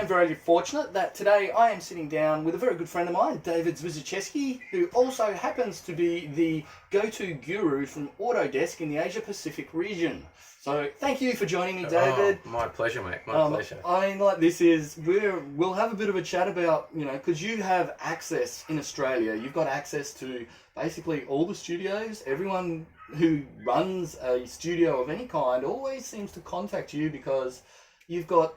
am very fortunate that today I am sitting down with a very good friend of mine, David Zwierzchaczewski, who also happens to be the go-to guru from Autodesk in the Asia Pacific region. So thank you for joining me, David. Oh, my pleasure, mate. My pleasure. I mean, like, we'll have a bit of a chat about, because you have access in Australia. You've got access to basically all the studios. Everyone who runs a studio of any kind always seems to contact you because you've got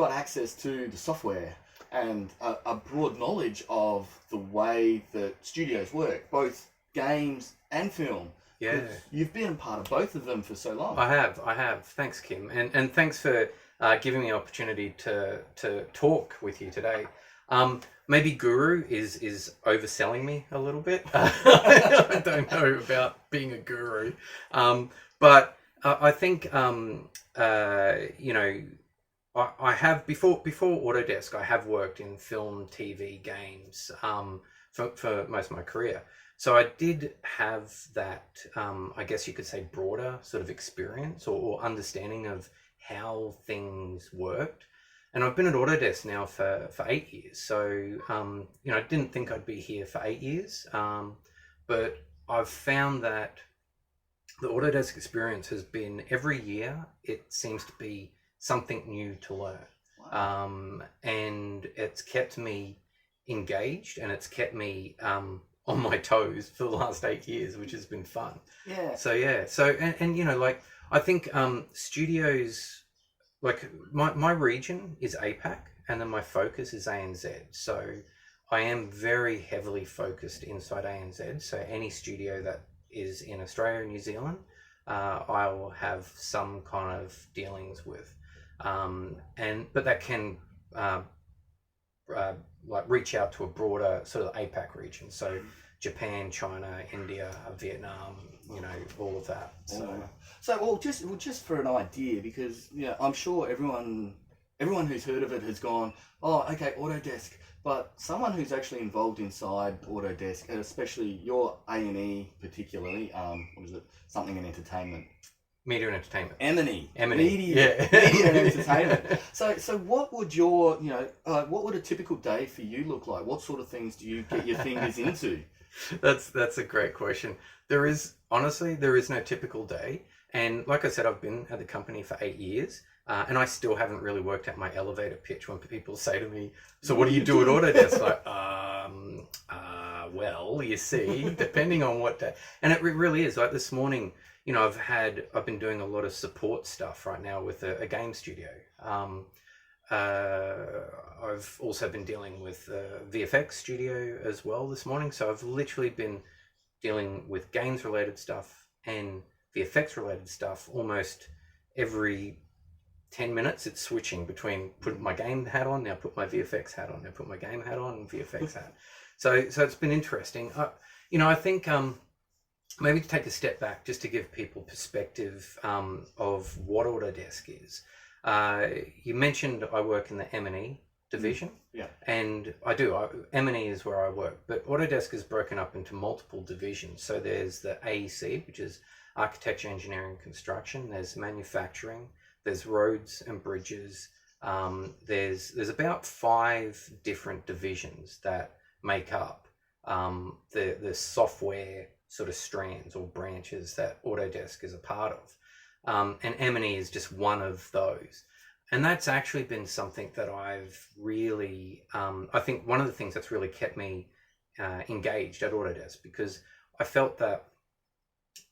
access to the software and a broad knowledge of the way that studios work, both games and film. Yeah. You've been a part of both of them for so long. I have. Thanks, Kim. And thanks for giving me the opportunity to talk with you today. Maybe guru is overselling me a little bit. I don't know about being a guru. But I think, I have, before Autodesk, I have worked in film, TV, games for most of my career. So I did have that, I guess you could say, broader sort of experience or understanding of how things worked. And I've been at Autodesk now for 8 years. So, I didn't think I'd be here for 8 years. But I've found that the Autodesk experience has been, every year, it seems to be something new to learn. Wow. And it's kept me engaged, and it's kept me on my toes for the last 8 years, which has been fun. Yeah. So I think studios, like my region is APAC, and then my focus is ANZ. So I am very heavily focused inside ANZ. So any studio that is in Australia and New Zealand, I will have some kind of dealings with. But that can reach out to a broader sort of APAC region. So Japan, China, India, Vietnam, all of that. Just for an idea, because I'm sure everyone who's heard of it has gone, oh, okay, Autodesk. But someone who's actually involved inside Autodesk, and especially your A&E particularly, what is it? Something in entertainment. Media and entertainment. M&E. Media and entertainment. So what would what would a typical day for you look like? What sort of things do you get your fingers into? That's a great question. There is no typical day. And like I said, I've been at the company for 8 years, and I still haven't really worked out my elevator pitch when people say to me, so what do you do at Autodesk? Like, well, you see, depending on what day. And it really is. Like this morning, I've been doing a lot of support stuff right now with a game studio. I've also been dealing with VFX studio as well this morning. So I've literally been dealing with games related stuff and VFX related stuff almost every 10 minutes. It's switching between put my game hat on, now put my VFX hat on, now put my game hat on and VFX hat. So it's been interesting. I think maybe to take a step back, just to give people perspective of what Autodesk is. You mentioned I work in the M&E division. Yeah. And I do. M&E is where I work. But Autodesk is broken up into multiple divisions. So there's the AEC, which is Architecture, Engineering, Construction. There's manufacturing. There's roads and bridges. There's about 5 different divisions that make up the software sort of strands or branches that Autodesk is a part of. And M&E is just one of those. And that's actually been something that I've really, I think one of the things that's really kept me engaged at Autodesk, because I felt that,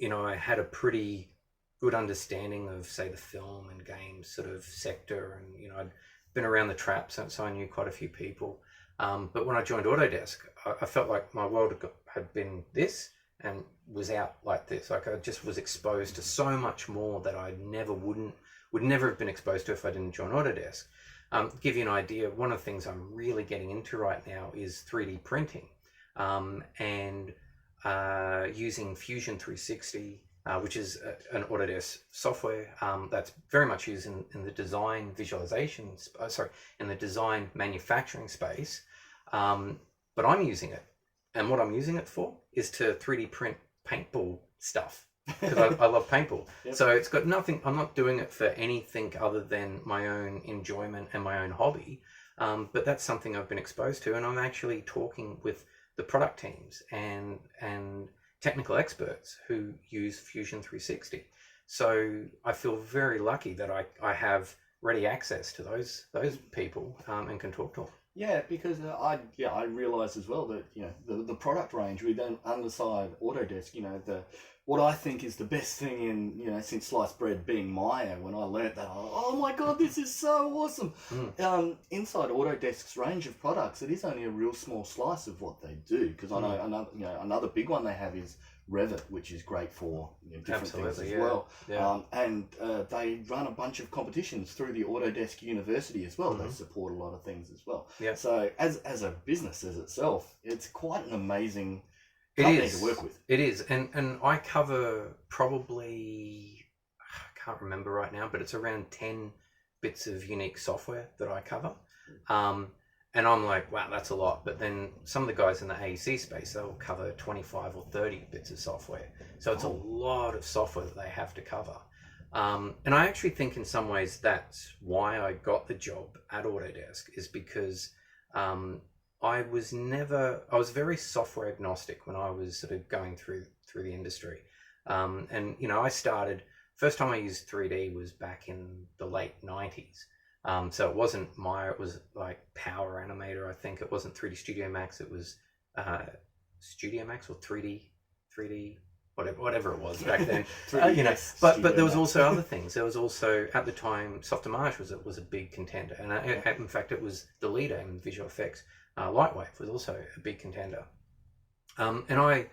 I had a pretty good understanding of, say, the film and games sort of sector. And, I'd been around the traps, so I knew quite a few people. But when I joined Autodesk, I felt like my world had been this and was out like this. Like I just was exposed to so much more that I would never have been exposed to if I didn't join Autodesk. Give you an idea, one of the things I'm really getting into right now is 3D printing, and using Fusion 360, which is an Autodesk software that's very much used in the design visualization, in the design manufacturing space. But I'm using it. And what I'm using it for is to 3D print paintball stuff. because I love paintball. Yep. So it's got nothing. I'm not doing it for anything other than my own enjoyment and my own hobby. But that's something I've been exposed to, and I'm actually talking with the product teams and technical experts who use Fusion 360. So I feel very lucky that I have ready access to those people and can talk to them. Yeah, because I realise as well that the product range we then underside Autodesk, what I think is the best thing in since sliced bread being Maya. When I learnt that, oh my god, this is so awesome. Inside Autodesk's range of products, it is only a real small slice of what they do. Because I know another big one they have is Revit, which is great for different things as well. Yeah. And they run a bunch of competitions through the Autodesk University as well. They support a lot of things as well. Yeah. So as a business as itself, it's quite an amazing company to work with. It is, and I cover probably, I can't remember right now, but it's around 10 bits of unique software that I cover. And I'm like, wow, that's a lot. But then some of the guys in the AEC space, they'll cover 25 or 30 bits of software. So it's a lot of software that they have to cover. And I actually think in some ways that's why I got the job at Autodesk, is because I was very software agnostic when I was sort of going through the industry. And, I started, first time I used 3D was back in the late 90s. So it wasn't Maya, it was like Power Animator, I think. It wasn't 3D Studio Max, it was Studio Max or 3D, whatever it was back then. But there was also other things. There was also, at the time, Softimage was a big contender. And in fact, it was the leader in visual effects. Lightwave was also a big contender. And I,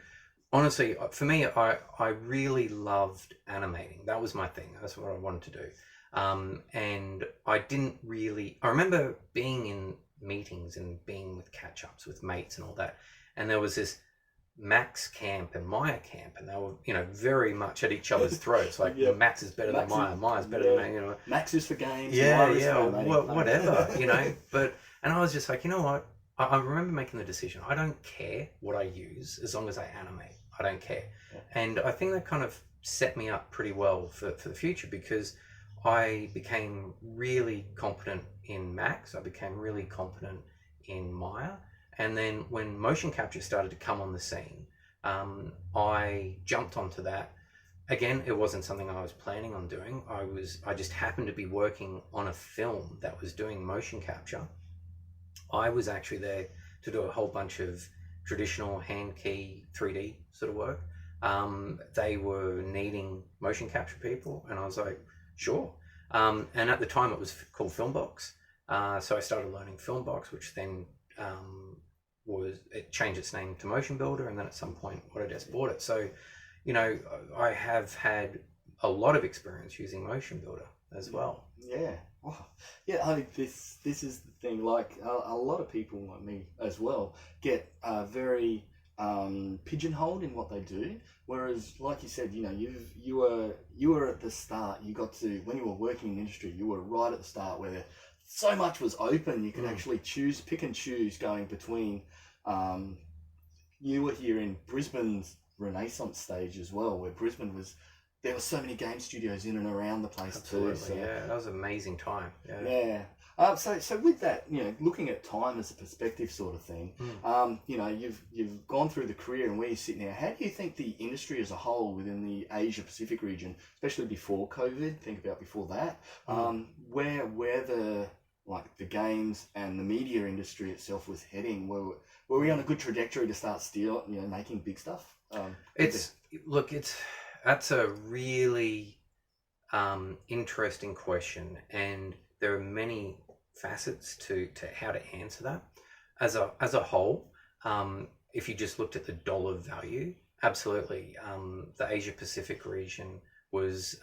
honestly, for me, I really loved animating. That was my thing. That's what I wanted to do. And I remember being in meetings and being with catch-ups with mates and all that. And there was this Max camp and Maya camp, and they were, very much at each other's throats. Like, Max is better than Maya, Maya's better than, Max is for games. Whatever, But, and I was just like, you know what? I remember making the decision. I don't care what I use as long as I animate. I don't care. Yeah. And I think that kind of set me up pretty well for the future, because I became really competent in Max. I became really competent in Maya. And then when motion capture started to come on the scene, I jumped onto that. Again, it wasn't something I was planning on doing. I just happened to be working on a film that was doing motion capture. I was actually there to do a whole bunch of traditional hand key 3D sort of work. They were needing motion capture people, and I was like, sure. And at the time it was called Filmbox. So I started learning Filmbox, which then it changed its name to Motion Builder, and then at some point Autodesk bought it. So, I have had a lot of experience using Motion Builder as well. Yeah. Oh, yeah, I think this is the thing. Like a lot of people like me as well get very pigeonholed in what they do. Whereas, like you said, you were at the start. You got to, when you were working in the industry, you were right at the start where so much was open. You could actually pick and choose going between. You were here in Brisbane's Renaissance stage as well, where there were so many game studios in and around the place. Absolutely, too. So, yeah, that was an amazing time. Yeah. So with that, looking at time as a perspective sort of thing, you've gone through the career and where you sit now. How do you think the industry as a whole within the Asia Pacific region, especially before COVID, think about before that, where the games and the media industry itself was heading? Were we on a good trajectory to start making big stuff? That's a really interesting question, and there are many facets to how to answer that. As a whole, if you just looked at the dollar value, absolutely, the Asia Pacific region was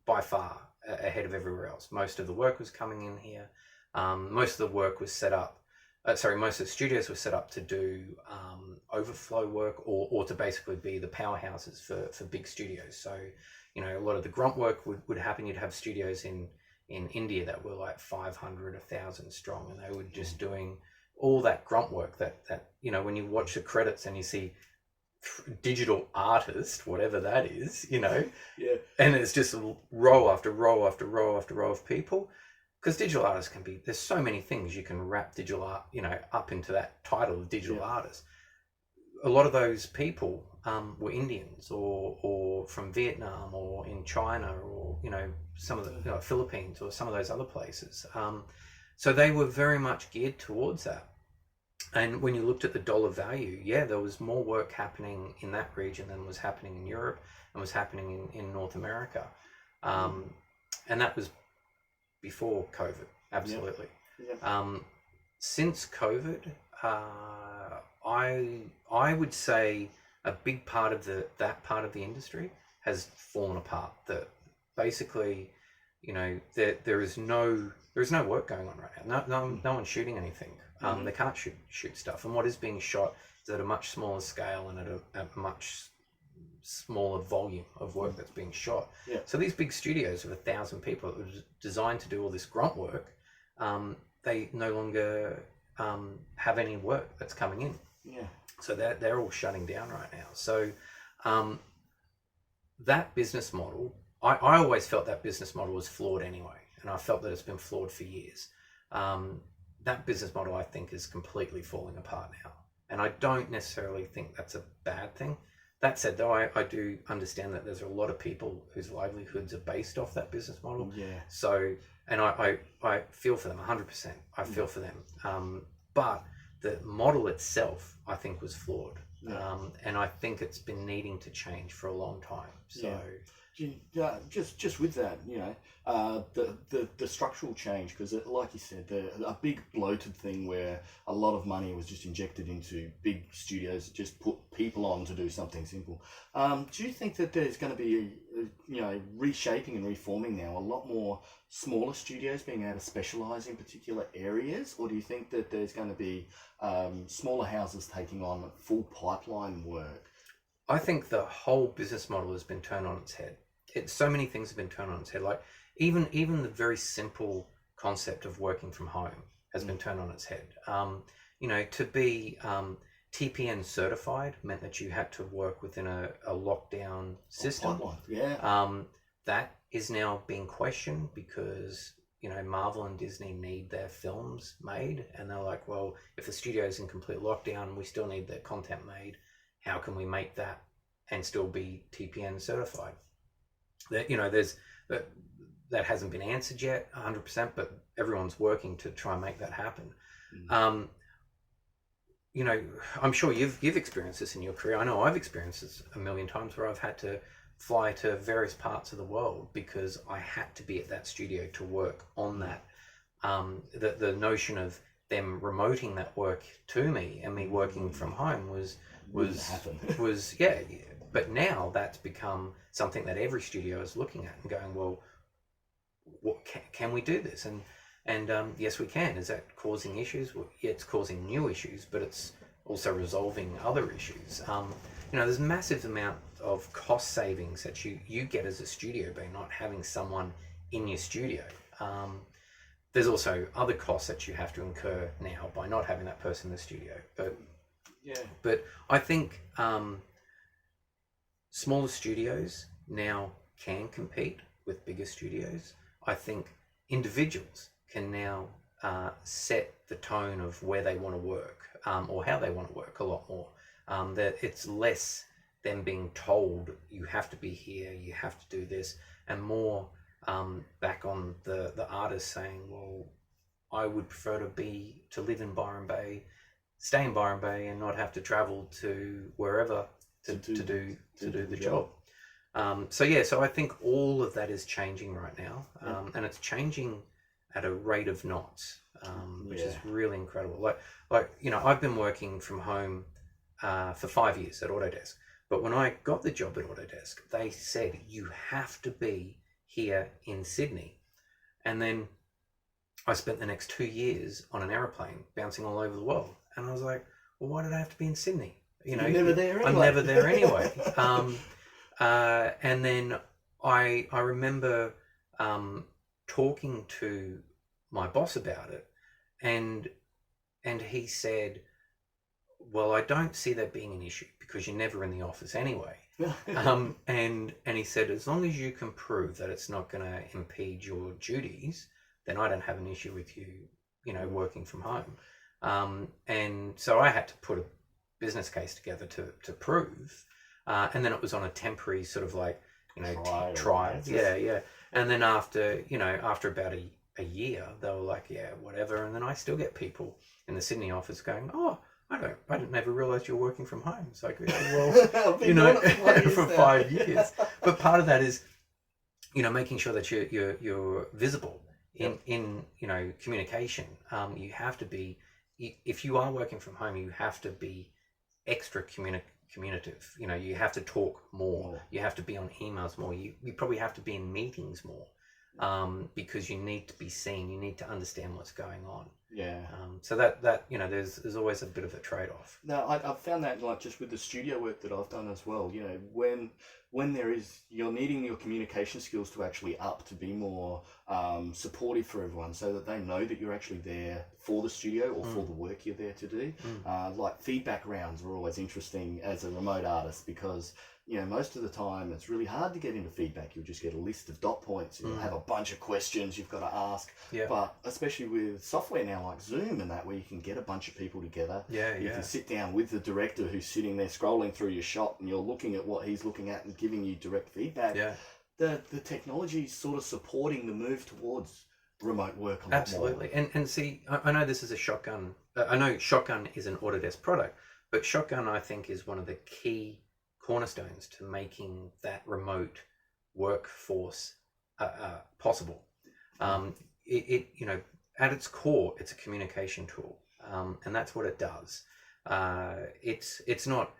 by far ahead of everywhere else. Most of the work was coming in here. Most of the work was set up. Most of the studios were set up to do overflow work or to basically be the powerhouses for big studios. So, a lot of the grunt work would happen. You'd have studios in India that were like 500, 1,000 strong, and they were just doing all that grunt work that when you watch the credits and you see digital artist, whatever that is, you know. Yeah. And it's just row after row after row after row of people. Because digital artists can be, there's so many things you can wrap digital art, you know, up into that title of digital artist. A lot of those people were Indians or from Vietnam or in China or, you know, some of the Philippines or some of those other places. So they were very much geared towards that. And when you looked at the dollar value, yeah, there was more work happening in that region than was happening in Europe and was happening in North America. And that was before COVID, absolutely. Since COVID, I would say a big part of that part of the industry has fallen apart. That basically, you know, there is no work going on right now. No one's shooting anything. They can't shoot stuff, and what is being shot is at a much smaller scale and at a much smaller volume of work that's being shot. So these big studios of 1,000 people that were designed to do all this grunt work, they no longer have any work that's coming in. So they're all shutting down right now. So that business model, I always felt that business model was flawed anyway, and I felt that it's been flawed for years. That business model, I think, is completely falling apart now, and I don't necessarily think that's a bad thing. That said, though, I do understand that there's a lot of people whose livelihoods are based off that business model. So, and I feel for them 100%. I feel for them. But the model itself, I think, was flawed. And I think it's been needing to change for a long time. So, just with that, you know, the structural change, because like you said, a big bloated thing where a lot of money was just injected into big studios that just put people on to do something simple. Do you think that there's going to be you know, reshaping and reforming now, a lot more smaller studios being able to specialize in particular areas, or do you think that there's going to be smaller houses taking on full pipeline work? I think the whole business model has been turned on its head. So many things have been turned on its head. Like even the very simple concept of working from home has been turned on its head. You know, to be TPN certified meant that you had to work within a lockdown system. That is now being questioned because, you know, Marvel and Disney need their films made, and they're like, well, if the studio's in complete lockdown, we still need their content made. How can we make that and still be TPN certified? That, you know, that hasn't been answered yet 100%, but everyone's working to try and make that happen. You know, I'm sure you've experienced this in your career. I know I've experienced this a million times where I've had to fly to various parts of the world because I had to be at that studio to work on that. The notion of them remoting that work to me and me working from home was yeah. But now that's become something that every studio is looking at and going, well, what can we do this? And yes, we can. Is that causing issues? Well, yeah, it's causing new issues, but it's also resolving other issues. You know, there's massive amount of cost savings that you get as a studio by not having someone in your studio. There's also other costs that you have to incur now by not having that person in the studio. But I think smaller studios now can compete with bigger studios. I think individuals can now set the tone of where they want to work or how they want to work a lot more. That it's less them being told you have to be here, you have to do this, and more back on the artist saying, well, I would prefer to live in Byron Bay, stay in Byron Bay, and not have to travel to wherever to do the job. So I think all of that is changing right now, and it's changing at a rate of knots, which is really incredible. Like you know, I've been working from home for 5 years at Autodesk, but when I got the job at Autodesk, they said you have to be here in Sydney, and then I spent the next 2 years on an aeroplane bouncing all over the world, and I was like, well, why did I have to be in Sydney? You know, I'm never there anyway. And then I remember talking to my boss about it, and he said, well, I don't see that being an issue because you're never in the office anyway. And he said, as long as you can prove that it's not going to impede your duties, then I don't have an issue with you, working from home. And so I had to put a business case together to prove, and then it was on a temporary sort of like, trial. Yeah. And then after about a year, they were like, yeah, whatever. And then I still get people in the Sydney office going, oh, I didn't ever realize you're working from home. It's like, well, for 5 years. But part of that is, making sure that you're visible in communication. You have to be, if you are working from home, you have to be extra communicative. You have to talk more. You have to be on emails more. You probably have to be in meetings more, because you need to be seen. You need to understand what's going on. Yeah. So that there's always a bit of a trade-off. No, I've found that like just with the studio work that I've done as well. When you're needing your communication skills to actually up to be more supportive for everyone, so that they know that you're actually there for the studio or for the work you're there to do. Like feedback rounds are always interesting as a remote artist because most of the time it's really hard to get into feedback. You'll just get a list of dot points. You'll have a bunch of questions you've got to ask. Yeah. But especially with software now like Zoom and that, where you can get a bunch of people together. You can sit down with the director who's sitting there scrolling through your shot, and you're looking at what he's looking at and giving you direct feedback. Yeah. The technology is sort of supporting the move towards remote work a lot Absolutely. more. And see, I know this is a Shotgun. I know Shotgun is an Autodesk product, but Shotgun, I think, is one of the key cornerstones to making that remote workforce possible. It at its core, it's a communication tool, and that's what it does. It's not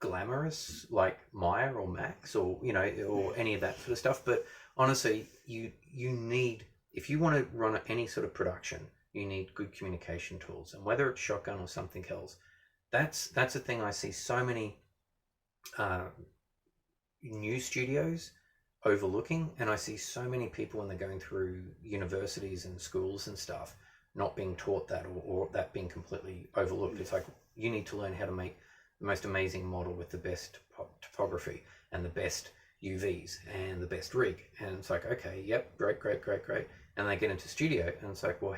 glamorous like Maya or Max or or any of that sort of stuff, but honestly, you need, if you want to run any sort of production, you need good communication tools, and whether it's Shotgun or something else. That's the thing I see so many new studios overlooking, and I see so many people when they're going through universities and schools and stuff not being taught that, or that being completely overlooked. It's like, you need to learn how to make the most amazing model with the best topography and the best UVs and the best rig, and it's like, okay, yep, great, and they get into studio, and it's like, well,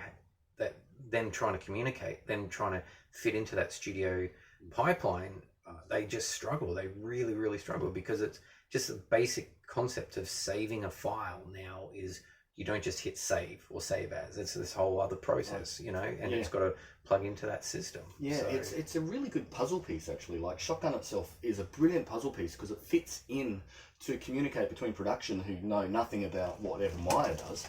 that them trying to communicate, them trying to fit into that studio pipeline, they just struggle. They really struggle, because it's just the basic concept of saving a file now is, you don't just hit save or save as. It's this whole other process, and it's got to plug into that system. Yeah, so it's a really good puzzle piece, actually. Like Shotgun itself is a brilliant puzzle piece because it fits in to communicate between production who know nothing about whatever Maya does.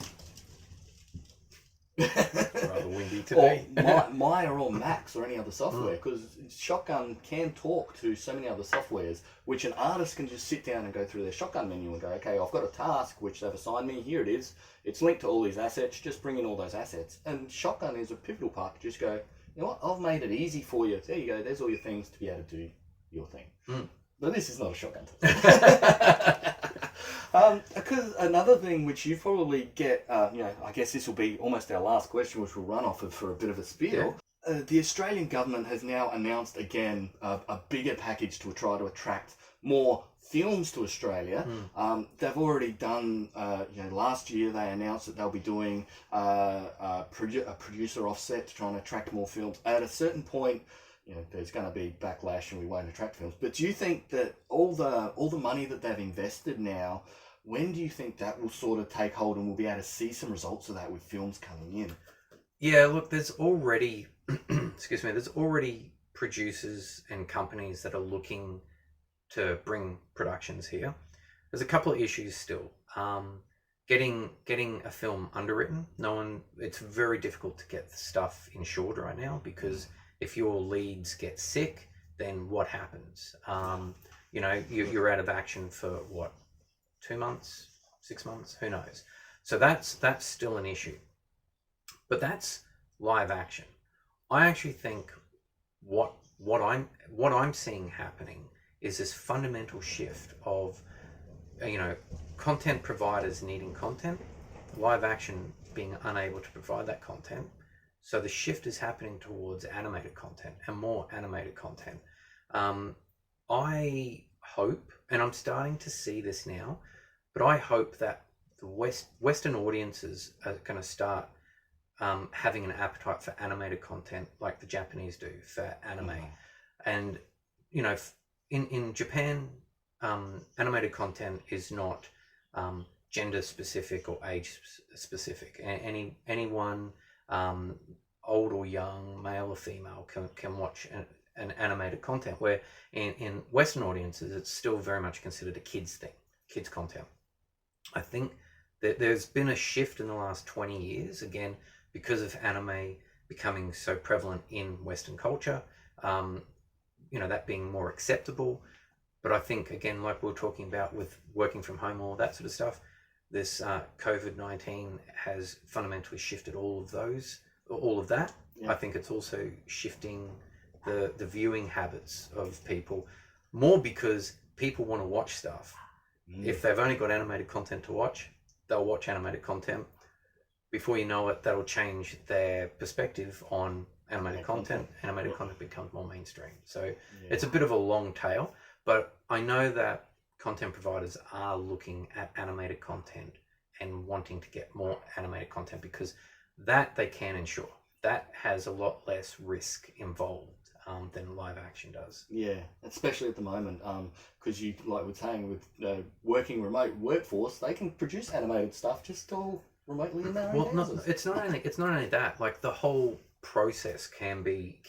Rather windy today. Or Maya or Max or any other software, because Shotgun can talk to so many other softwares, which an artist can just sit down and go through their Shotgun menu and go, okay, I've got a task which they've assigned me, here it is, it's linked to all these assets, just bring in all those assets. And Shotgun is a pivotal part to just go, you know what, I've made it easy for you, there you go, there's all your things to be able to do your thing. But this is not a Shotgun. Because another thing which you probably get, I guess this will be almost our last question, which we'll run off of for a bit of a spiel. Yeah. The Australian government has now announced again a bigger package to try to attract more films to Australia. They've already done, last year they announced that they'll be doing a producer offset to try and attract more films. At a certain point, there's going to be backlash and we won't attract films. But do you think that all the money that they've invested now, when do you think that will sort of take hold and we'll be able to see some results of that with films coming in? Yeah, look, there's already, there's already producers and companies that are looking to bring productions here. There's a couple of issues still. Getting a film underwritten. It's very difficult to get the stuff insured right now, because if your leads get sick, then what happens? You're out of action for what, 2 months, 6 months, who knows? So that's still an issue. But that's live action. I actually think what I'm seeing happening is this fundamental shift of content providers needing content, live action being unable to provide that content. So the shift is happening towards animated content and more animated content. I hope, and I'm starting to see this now, but I hope that the Western audiences are going to start having an appetite for animated content like the Japanese do for anime. And, you know, in Japan, animated content is not gender specific or age specific. Anyone, old or young, male or female, can watch an animated content, where in Western audiences it's still very much considered a kids thing, kids content. I think that there's been a shift in the last 20 years, again, because of anime becoming so prevalent in Western culture, that being more acceptable. But I think, again, like we were talking about with working from home, all that sort of stuff, this COVID-19 has fundamentally shifted all of that. Yeah. I think it's also shifting the viewing habits of people more, because people want to watch stuff. If they've only got animated content to watch, they'll watch animated content. Before you know it, that'll change their perspective on animated content. Animated content becomes more mainstream. So it's a bit of a long tail, but I know that content providers are looking at animated content and wanting to get more animated content, because that they can ensure. That has a lot less risk involved than live action does. Yeah, especially at the moment, because you, like we're saying, with working remote workforce, they can produce animated stuff just all remotely in their own houses. It's not only that. Like, the whole process can be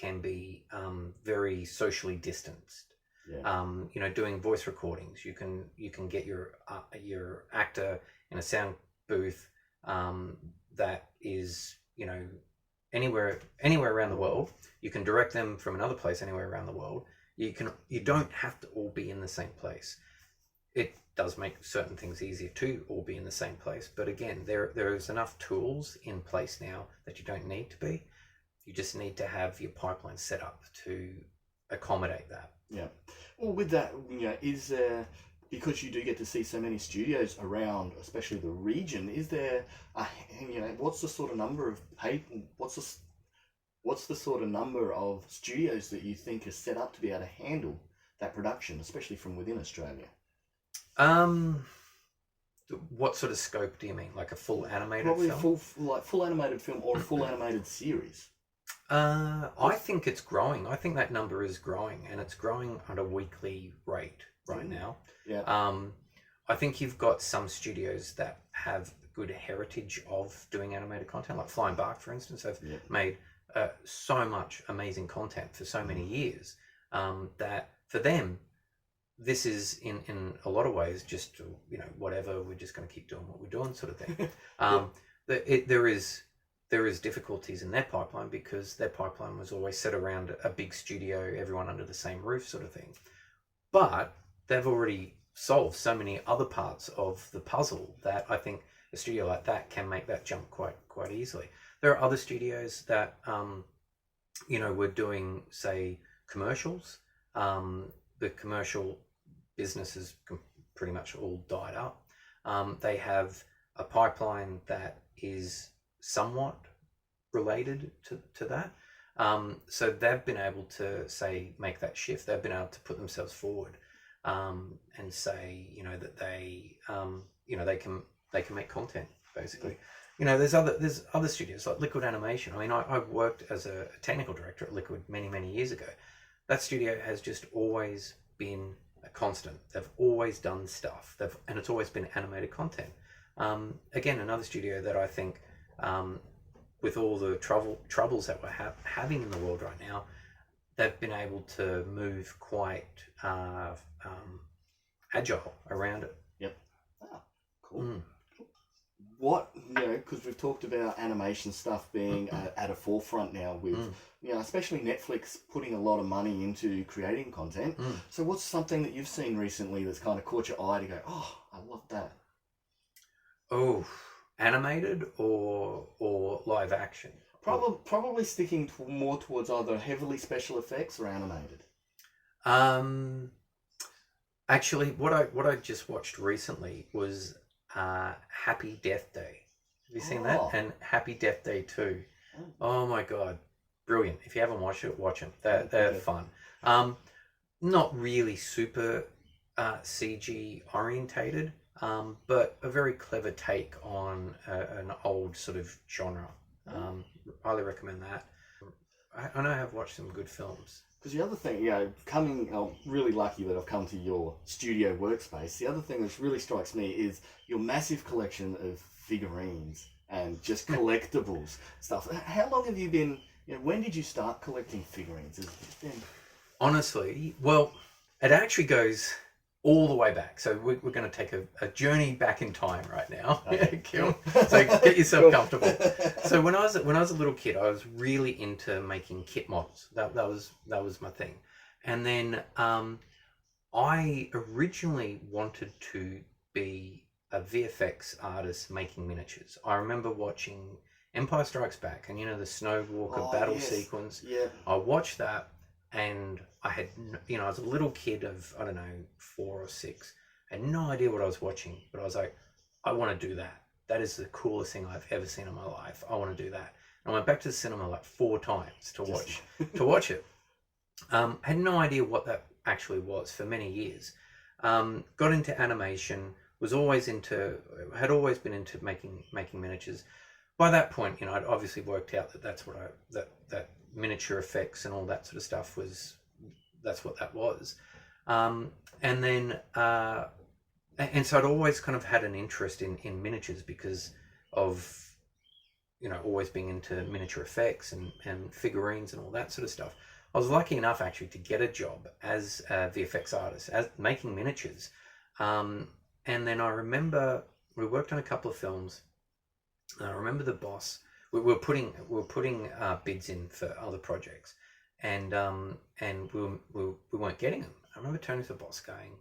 very socially distanced. Yeah. Doing voice recordings, you can get your actor in a sound booth that is anywhere around the world. You can direct them from another place anywhere around the world. You don't have to all be in the same place. It does make certain things easier to all be in the same place, but again, there is enough tools in place now that you don't need to be. You just need to have your pipeline set up to accommodate that. Yeah. Well, with that, is there, because you do get to see so many studios around, especially the region, is there what's the sort of number of what's the sort of number of studios that you think are set up to be able to handle that production, especially from within Australia? What sort of scope do you mean? Like a full animated film? Probably full animated film or a full animated series. I think it's growing. I think that number is growing, and it's growing at a weekly rate right now. Yeah. I think you've got some studios that have good heritage of doing animated content, like Flying Bark, for instance, have made so much amazing content for so many years, that for them, this is in a lot of ways just whatever, we're just going to keep doing what we're doing, sort of thing. There is difficulties in their pipeline, because their pipeline was always set around a big studio, everyone under the same roof, sort of thing. But they've already solved so many other parts of the puzzle that I think a studio like that can make that jump quite easily. There are other studios that were doing, say, commercials. The commercial business has pretty much all died up. They have a pipeline that is somewhat related to that. So they've been able to, say, make that shift. They've been able to put themselves forward and say, that they can make content, basically. There's other studios like Liquid Animation. I mean, I worked as a technical director at Liquid many years ago. That studio has just always been a constant. They've always done stuff. And it's always been animated content. Again, another studio that I think, with all the troubles that we're having in the world right now, they've been able to move quite agile around it. Yep. Ah, cool. What, because we've talked about animation stuff being at a forefront now with, especially Netflix putting a lot of money into creating content. So what's something that you've seen recently that's kind of caught your eye to go, oh, I love that? Oh, animated or live action? Probably sticking more towards either heavily special effects or animated. Actually, what I just watched recently was Happy Death Day. Have you seen that? And Happy Death Day 2. Oh my God, brilliant! If you haven't watched it, watch them. They're Okay. fun. Not really super CG orientated, but a very clever take on an old sort of genre. Um, Highly recommend that. I know I have watched some good films. Because the other thing, I'm really lucky that I've come to your studio workspace. The other thing that really strikes me is your massive collection of figurines and just collectibles stuff. How long have you been, when did you start collecting figurines? Has it been... Honestly, well, it actually goes all the way back. So we're going to take a journey back in time right now. Okay. Cool. So get yourself comfortable. So when I was a little kid, I was really into making kit models. That was my thing. And then I originally wanted to be a VFX artist making miniatures. I remember watching Empire Strikes Back, and the Snow Walker battle yes. sequence. Yeah. I watched that, and I had, I was a little kid of, I don't know, 4 or 6. I had no idea what I was watching, but I was like, I want to do that. That is the coolest thing I've ever seen in my life. I want to do that. And I went back to the cinema like 4 times to watch it. Had no idea what that actually was for many years. Got into animation, had always been into making miniatures. By that point, I'd obviously worked out that miniature effects and all that sort of stuff that's what that was. And so I'd always kind of had an interest in miniatures because of always being into miniature effects and figurines and all that sort of stuff. I was lucky enough actually to get a job as a VFX artist, as making miniatures. And then I remember we worked on a couple of films. I remember the boss. We were putting bids in for other projects, and we weren't getting them. I remember turning to the boss, going,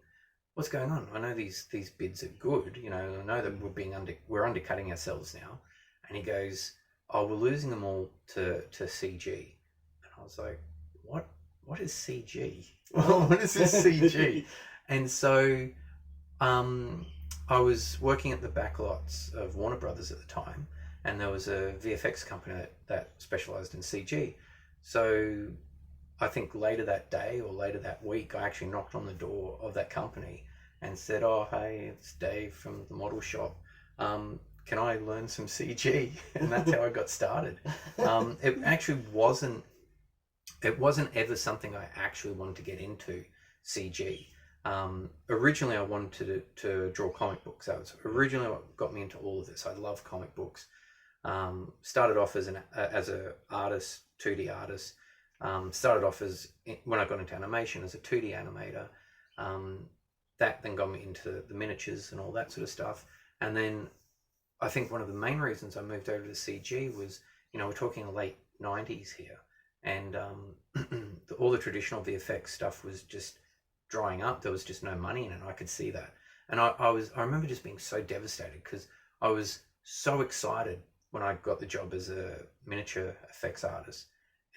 "What's going on? I know these bids are good. I know that we're undercutting ourselves now." And he goes, "Oh, we're losing them all to CG." And I was like, "What is CG? What is this CG?" And so I was working at the backlots of Warner Brothers at the time, and there was a VFX company that specialized in CG. So I think later that day or later that week, I actually knocked on the door of that company and said, "Oh, hey, it's Dave from the model shop. Can I learn some CG?" And that's how I got started. It actually wasn't ever something I actually wanted to get into, CG. Originally, I wanted to draw comic books. That was originally what got me into all of this. I love comic books. Started off as a artist, 2D artist. Started off when I got into animation as a 2D animator. That then got me into the miniatures and all that sort of stuff. And then I think one of the main reasons I moved over to CG was, we're talking late 90s here, and all the traditional VFX stuff was just drying up. There was just no money in it. I could see that. And I remember just being so devastated because I was so excited when I got the job as a miniature effects artist.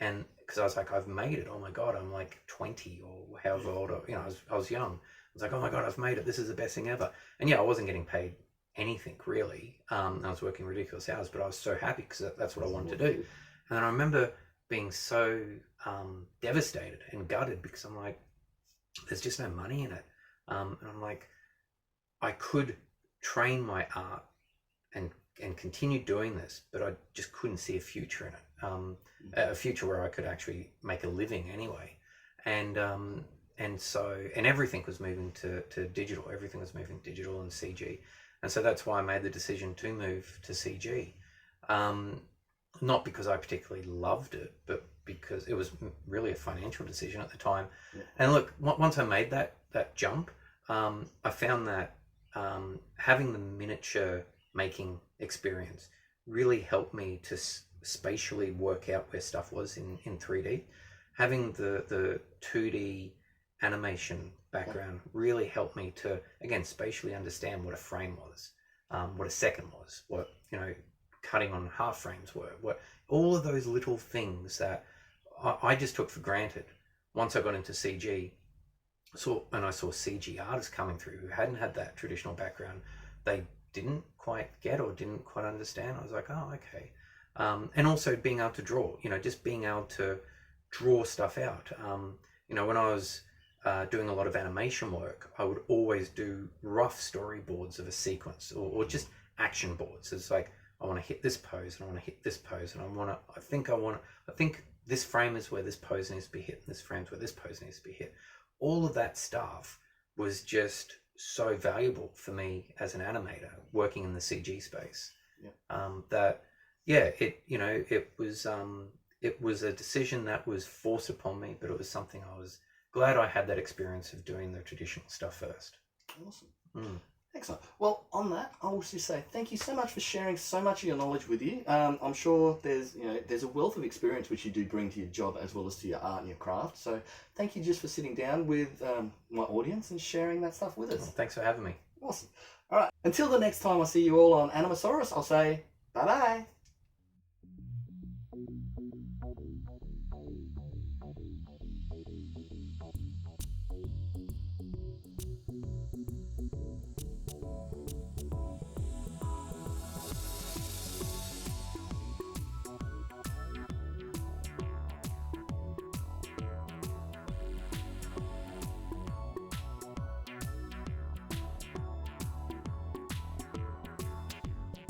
And because I was like, I've made it. Oh my God, I'm like 20 or however old, I was young. I was like, oh my God, I've made it. This is the best thing ever. And yeah, I wasn't getting paid anything really. I was working ridiculous hours, but I was so happy because that's what I wanted to do. And then I remember being so devastated and gutted because I'm like, there's just no money in it. And I'm like, I could train my art and continue doing this, but I just couldn't see a future in it. A future where I could actually make a living anyway. And so everything was moving to digital. Everything was moving digital and CG. And so that's why I made the decision to move to CG. Not because I particularly loved it, but because it was really a financial decision at the time. Yeah. And look, once I made that jump, I found that having the miniature making experience really helped me to spatially work out where stuff was in 3D. Having the 2D animation background really helped me to, again, spatially understand what a frame was, what a second was, what, cutting on half frames were, what all of those little things that I just took for granted. Once I got into CG, I saw CG artists coming through who hadn't had that traditional background. They didn't quite get or didn't quite understand. I was like, oh, okay. And also being able to draw, just being able to draw stuff out. When I was doing a lot of animation work, I would always do rough storyboards of a sequence, or just action boards. It's like, I want to hit this pose, and I want to hit this pose, and I think this frame is where this pose needs to be hit, and this frame's where this pose needs to be hit. All of that stuff was just so valuable for me as an animator working in the CG space. It was a decision that was forced upon me, but it was something I was glad I had that experience of doing the traditional stuff first. Awesome. Excellent. Well, on that, I will just say thank you so much for sharing so much of your knowledge with you. I'm sure there's a wealth of experience which you do bring to your job as well as to your art and your craft. So thank you just for sitting down with my audience and sharing that stuff with us. Well, thanks for having me. Awesome. All right. Until the next time I see you all on Anima-saurus, I'll say bye-bye.